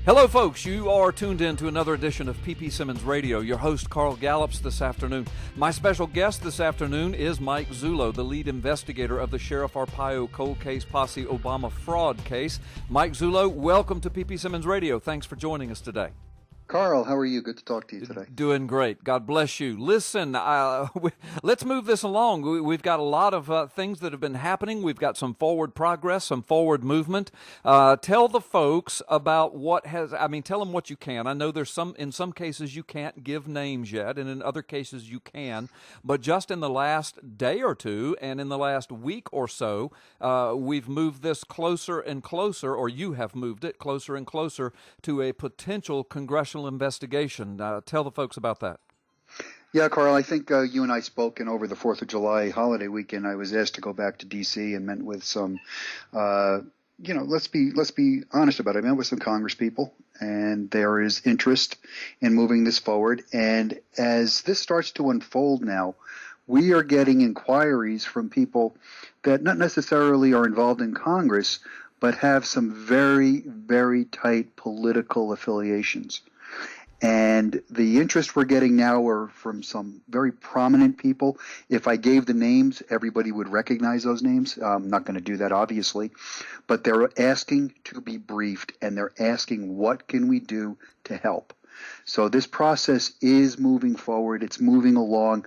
Hello, folks. You are tuned in to another edition of Simmons Radio. Your host, Carl Gallups, this afternoon. My special guest this afternoon is Mike Zullo, the lead investigator of the Sheriff Arpaio cold case posse Obama fraud case. Mike Zullo, welcome to Simmons Radio. Thanks for joining us today. Carl, how are you? Good to talk to you today. Doing great. God bless you. Listen, let's move this along. We've got a lot of things that have been happening. We've got some forward progress, some forward movement. Tell the folks about tell them what you can. I know in some cases you can't give names yet, and in other cases you can. But just in the last day or two and in the last week or so, we've moved this closer and closer, or you have moved it closer and closer to a potential congressional investigation. Tell the folks about that. Yeah, Carl, I think you and I spoke, and over the 4th of July holiday weekend, I was asked to go back to D.C. and met with some, let's be honest about it. I met with some Congress people, and there is interest in moving this forward. And as this starts to unfold now, we are getting inquiries from people that not necessarily are involved in Congress, but have some very, very tight political affiliations. And the interest we're getting now are from some very prominent people. If I gave the names, everybody would recognize those names. I'm not going to do that, obviously. But they're asking to be briefed, and they're asking, what can we do to help? So this process is moving forward. It's moving along.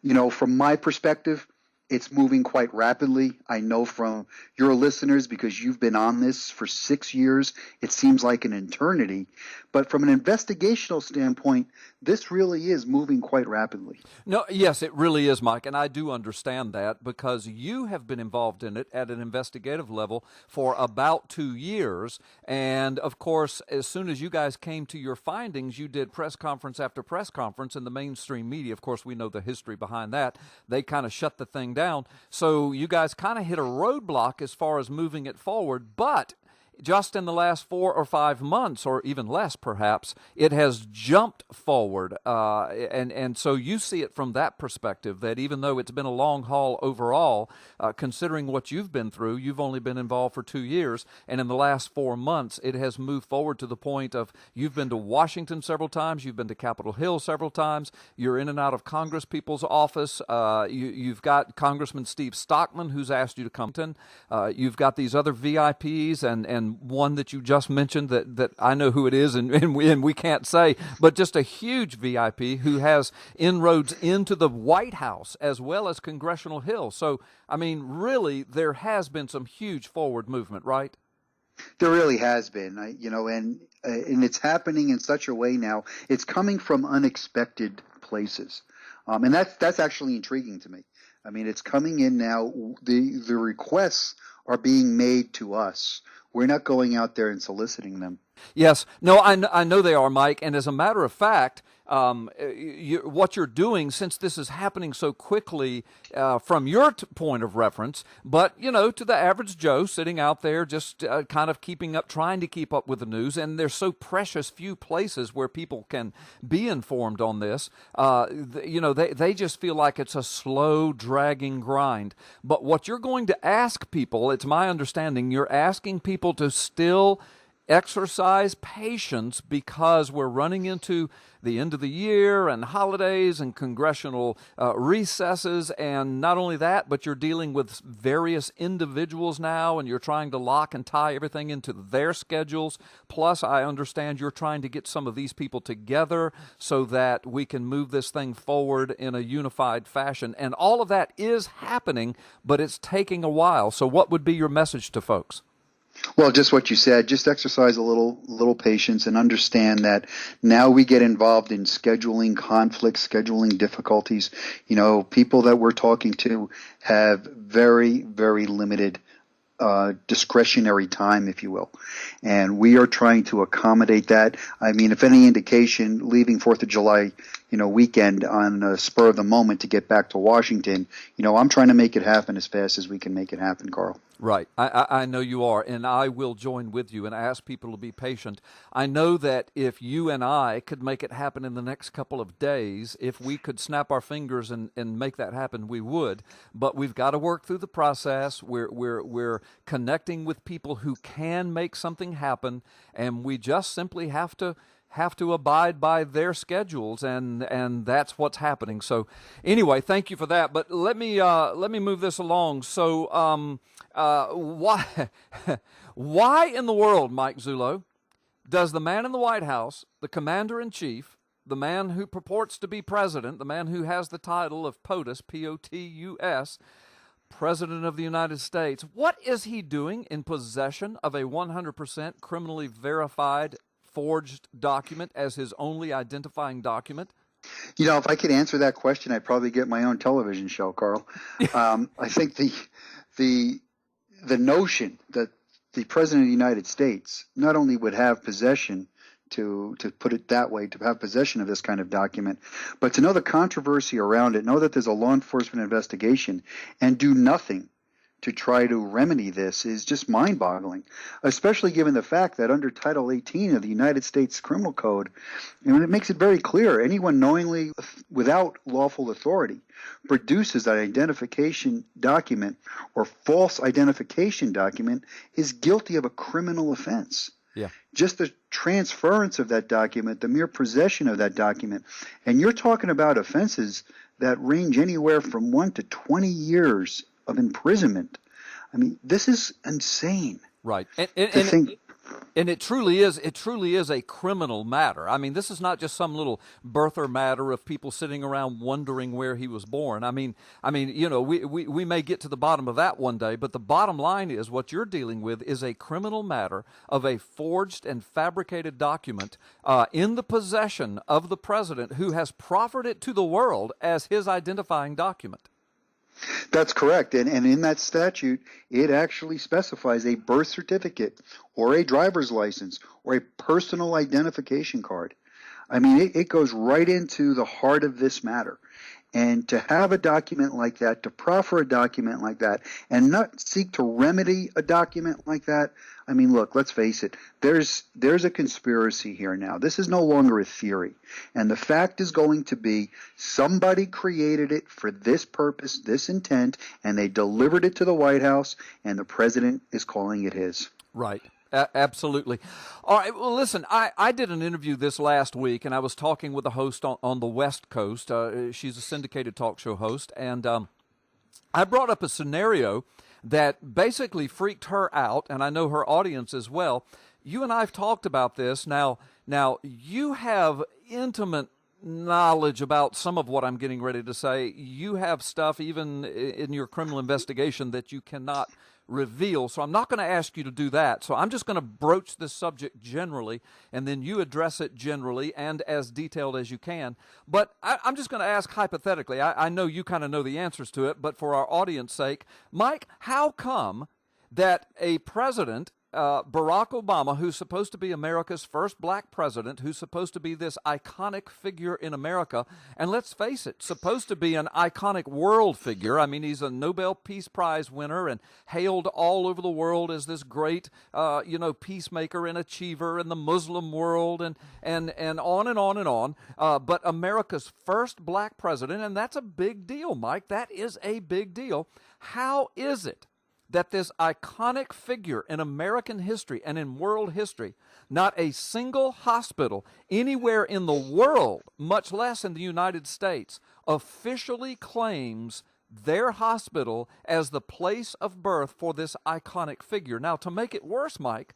You know, from my perspective, it's moving quite rapidly. I know from your listeners, because you've been on this for 6 years, it seems like an eternity. But from an investigational standpoint, this really is moving quite rapidly. No, yes, it really is, Mike, and I do understand that because you have been involved in it at an investigative level for about 2 years. And, of course, as soon as you guys came to your findings, you did press conference after press conference, and the mainstream media, of course, we know the history behind that. They kind of shut the thing down. So you guys kind of hit a roadblock as far as moving it forward, but just in the last 4 or 5 months, or even less perhaps, it has jumped forward. And so you see it from that perspective, that even though it's been a long haul overall, considering what you've been through, you've only been involved for 2 years, and in the last 4 months, it has moved forward to the point of you've been to Washington several times, you've been to Capitol Hill several times, you're in and out of Congress people's office, you've got Congressman Steve Stockman who's asked you to come in, you've got these other VIPs and one that you just mentioned that I know who it is and we can't say, but just a huge VIP who has inroads into the White House as well as Congressional Hill. So, I mean, really, there has been some huge forward movement, right? There really has been, and it's happening in such a way now. It's coming from unexpected places, and that's actually intriguing to me. I mean, it's coming in now. The requests are being made to us. We're not going out there and soliciting them. Yes. No, I know they are, Mike. And as a matter of fact, what you're doing, since this is happening so quickly from your point of reference, but, to the average Joe sitting out there just kind of trying to keep up with the news, and there's so precious few places where people can be informed on this, they just feel like it's a slow, dragging grind. But what you're going to ask people, it's my understanding, you're asking people to still exercise patience because we're running into the end of the year and holidays and congressional recesses, and not only that, but you're dealing with various individuals now, and you're trying to lock and tie everything into their schedules. Plus, I understand you're trying to get some of these people together so that we can move this thing forward in a unified fashion. And all of that is happening, but it's taking a while. So what would be your message to folks? Well, just what you said, just exercise a little patience and understand that now we get involved in scheduling conflicts, scheduling difficulties. People that we're talking to have very, very limited discretionary time, if you will. And we are trying to accommodate that. I mean, if any indication, leaving 4th of July, weekend on the spur of the moment to get back to Washington. I'm trying to make it happen as fast as we can make it happen, Carl. Right. I know you are, and I will join with you and ask people to be patient. I know that if you and I could make it happen in the next couple of days, if we could snap our fingers and make that happen, we would. But we've got to work through the process. We're connecting with people who can make something happen, and we just simply have to abide by their schedules, and that's what's happening. So anyway, thank you for that. But let me move this along. So why why in the world, Mike Zullo, does the man in the White House, the commander-in-chief, the man who purports to be president, the man who has the title of POTUS, P-O-T-U-S, President of the United States, what is he doing in possession of a 100% criminally verified forged document as his only identifying document? If I could answer that question, I'd probably get my own television show, Carl. I think the notion that the President of the United States not only would have possession, to put it that way, to have possession of this kind of document, but to know the controversy around it, know that there's a law enforcement investigation, and do nothing to try to remedy this is just mind-boggling, especially given the fact that under Title 18 of the United States Criminal Code, it makes it very clear anyone knowingly, without lawful authority, produces an identification document or false identification document is guilty of a criminal offense. Yeah. Just the transference of that document, the mere possession of that document, and you're talking about offenses that range anywhere from 1 to 20 years of imprisonment. I mean, this is insane. Right. And it truly is a criminal matter. I mean, this is not just some little birther matter of people sitting around wondering where he was born. I mean, we may get to the bottom of that one day, but the bottom line is what you're dealing with is a criminal matter of a forged and fabricated document in the possession of the president who has proffered it to the world as his identifying document. That's correct. And in that statute, it actually specifies a birth certificate or a driver's license or a personal identification card. I mean, it goes right into the heart of this matter. And to have a document like that, to proffer a document like that, and not seek to remedy a document like that, I mean, look, let's face it, there's a conspiracy here now. This is no longer a theory. And the fact is going to be somebody created it for this purpose, this intent, and they delivered it to the White House, and the president is calling it his. Right. Absolutely. All right. Well, listen, I did an interview this last week, and I was talking with a host on the West Coast. She's a syndicated talk show host, and I brought up a scenario that basically freaked her out, and I know her audience as well. You and I have talked about this. Now you have intimate knowledge about some of what I'm getting ready to say. You have stuff even in your criminal investigation that you cannot reveal, so I'm not going to ask you to do that. So I'm just going to broach this subject generally, and then you address it generally and as detailed as you can. But I'm just going to ask hypothetically. I know you kind of know the answers to it, but for our audience sake, Mike, how come that a president, Barack Obama, who's supposed to be America's first black president, who's supposed to be this iconic figure in America, and let's face it, supposed to be an iconic world figure. I mean, he's a Nobel Peace Prize winner and hailed all over the world as this great, peacemaker and achiever in the Muslim world, and on and on and on. But America's first black president, and that's a big deal, Mike. That is a big deal. How is it that this iconic figure in American history and in world history, not a single hospital anywhere in the world, much less in the United States, officially claims their hospital as the place of birth for this iconic figure? Now, to make it worse, Mike,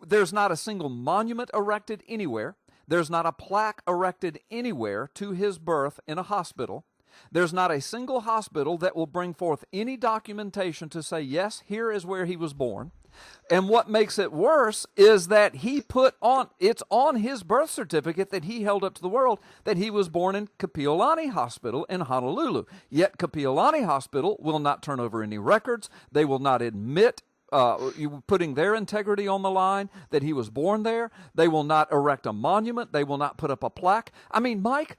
there's not a single monument erected anywhere. There's not a plaque erected anywhere to his birth in a hospital. There's not a single hospital that will bring forth any documentation to say, yes, here is where he was born. And what makes it worse is that he it's on his birth certificate that he held up to the world that he was born in Kapiolani Hospital in Honolulu. Yet Kapiolani Hospital will not turn over any records. They will not admit putting their integrity on the line that he was born there. They will not erect a monument. They will not put up a plaque. I mean, Mike,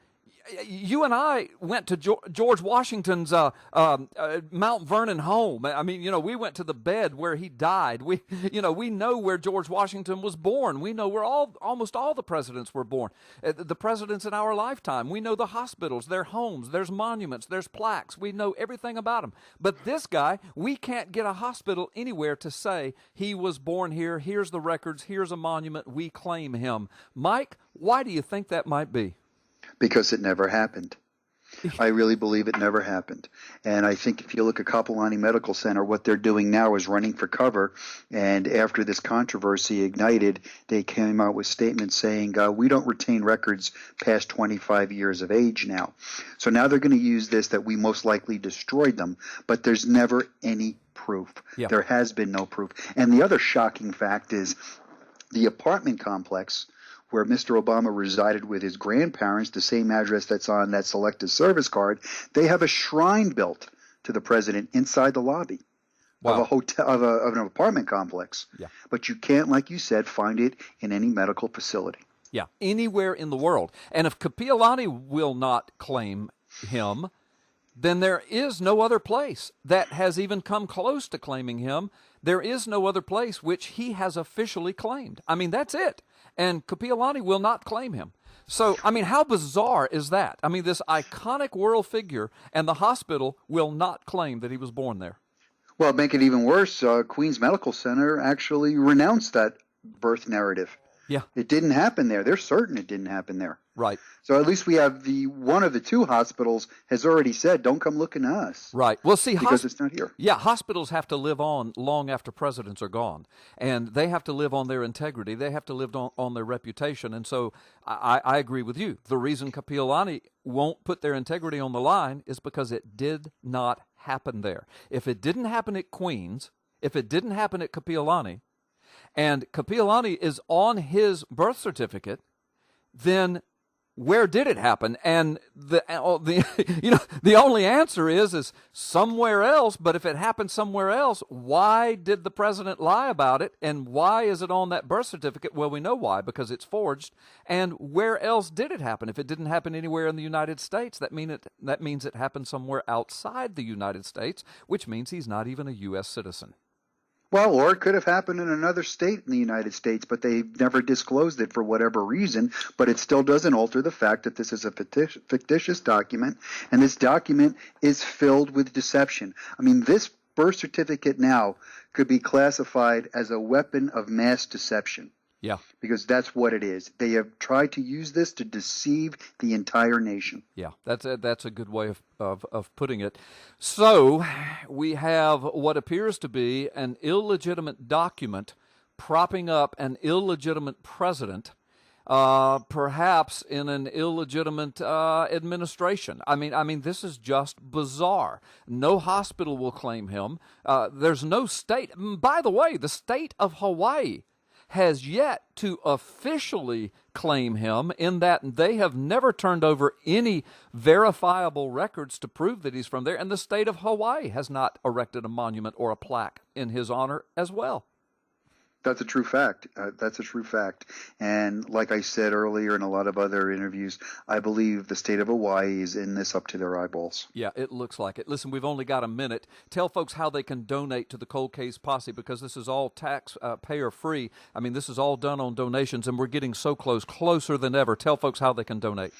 you and I went to George Washington's Mount Vernon home. I mean, we went to the bed where he died. We know where George Washington was born. We know where almost all the presidents were born. The presidents in our lifetime. We know the hospitals, their homes, there's monuments, there's plaques. We know everything about him. But this guy, we can't get a hospital anywhere to say he was born here. Here's the records. Here's a monument. We claim him. Mike, why do you think that might be? Because it never happened. I really believe it never happened. And I think if you look at Kapolani Medical Center, what they're doing now is running for cover. And after this controversy ignited, they came out with statements saying, we don't retain records past 25 years of age now. So now they're going to use this, that we most likely destroyed them. But there's never any proof. Yeah. There has been no proof. And the other shocking fact is the apartment complex where Mr. Obama resided with his grandparents, the same address that's on that Selective Service card, they have a shrine built to the president inside the lobby of a hotel, of an apartment complex. Yeah. But you can't, like you said, find it in any medical facility. Yeah, anywhere in the world. And if Kapiolani will not claim him, then there is no other place that has even come close to claiming him. There is no other place which he has officially claimed. I mean, that's it. And Kapiolani will not claim him. So, I mean, how bizarre is that? I mean, this iconic world figure, and the hospital will not claim that he was born there. Well, make it even worse, Queens Medical Center actually renounced that birth narrative. Yeah. It didn't happen there. They're certain it didn't happen there. Right. So at least we have one of the two hospitals has already said, don't come looking to us. Right. Well, see, because it's not here. Yeah, hospitals have to live on long after presidents are gone, and they have to live on their integrity. They have to live on their reputation, and so I agree with you. The reason Kapiolani won't put their integrity on the line is because it did not happen there. If it didn't happen at Queens, if it didn't happen at Kapiolani, and Kapiolani is on his birth certificate, then where did it happen? And the only answer is somewhere else. But if it happened somewhere else, why did the president lie about it? And why is it on that birth certificate? Well, we know why, because it's forged. And where else did it happen? If it didn't happen anywhere in the United States, that means it happened somewhere outside the United States, which means he's not even a U.S. citizen. Well, or it could have happened in another state in the United States, but they've never disclosed it for whatever reason. But it still doesn't alter the fact that this is a fictitious document, and this document is filled with deception. I mean, this birth certificate now could be classified as a weapon of mass deception. Yeah. Because that's what it is. They have tried to use this to deceive the entire nation. Yeah, that's a good way of putting it. So we have what appears to be an illegitimate document propping up an illegitimate president, perhaps in an illegitimate administration. I mean, this is just bizarre. No hospital will claim him. There's no state. By the way, the state of Hawaii has yet to officially claim him, in that they have never turned over any verifiable records to prove that he's from there, and the state of Hawaii has not erected a monument or a plaque in his honor as well. That's a true fact. That's a true fact. And like I said earlier in a lot of other interviews, I believe the state of Hawaii is in this up to their eyeballs. Yeah, it looks like it. Listen, we've only got a minute. Tell folks how they can donate to the Cold Case Posse, because this is all taxpayer free. I mean, this is all done on donations, and we're getting so closer than ever. Tell folks how they can donate.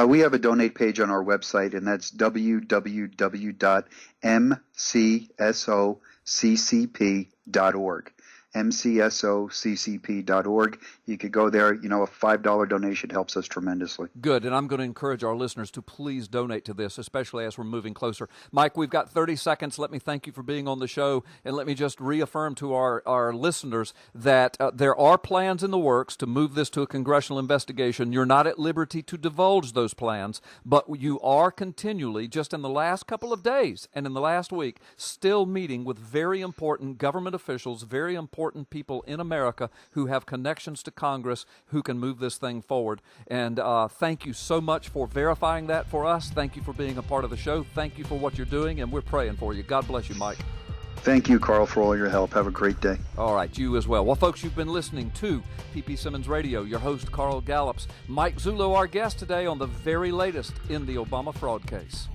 We have a donate page on our website, and that's www.mcsoccp.org. mcsoccp.org. You could go there. You know, a $5 donation helps us tremendously. Good, and I'm going to encourage our listeners to please donate to this, especially as we're moving closer. Mike, we've got 30 seconds. Let me thank you for being on the show, and let me just reaffirm to our listeners that there are plans in the works to move this to a congressional investigation. You're not at liberty to divulge those plans, but you are continually, just in the last couple of days and in the last week, still meeting with very important government officials, very important people in America who have connections to Congress who can move this thing forward. And thank you so much for verifying that for us. Thank you for being a part of the show. Thank you for what you're doing, and we're praying for you. God bless you, Mike. Thank you, Carl, for all your help. Have a great day. All right, you as well. Well, folks, you've been listening to P.P. Simmons Radio. Your host, Carl Gallups. Mike Zullo, our guest today on the very latest in the Obama fraud case.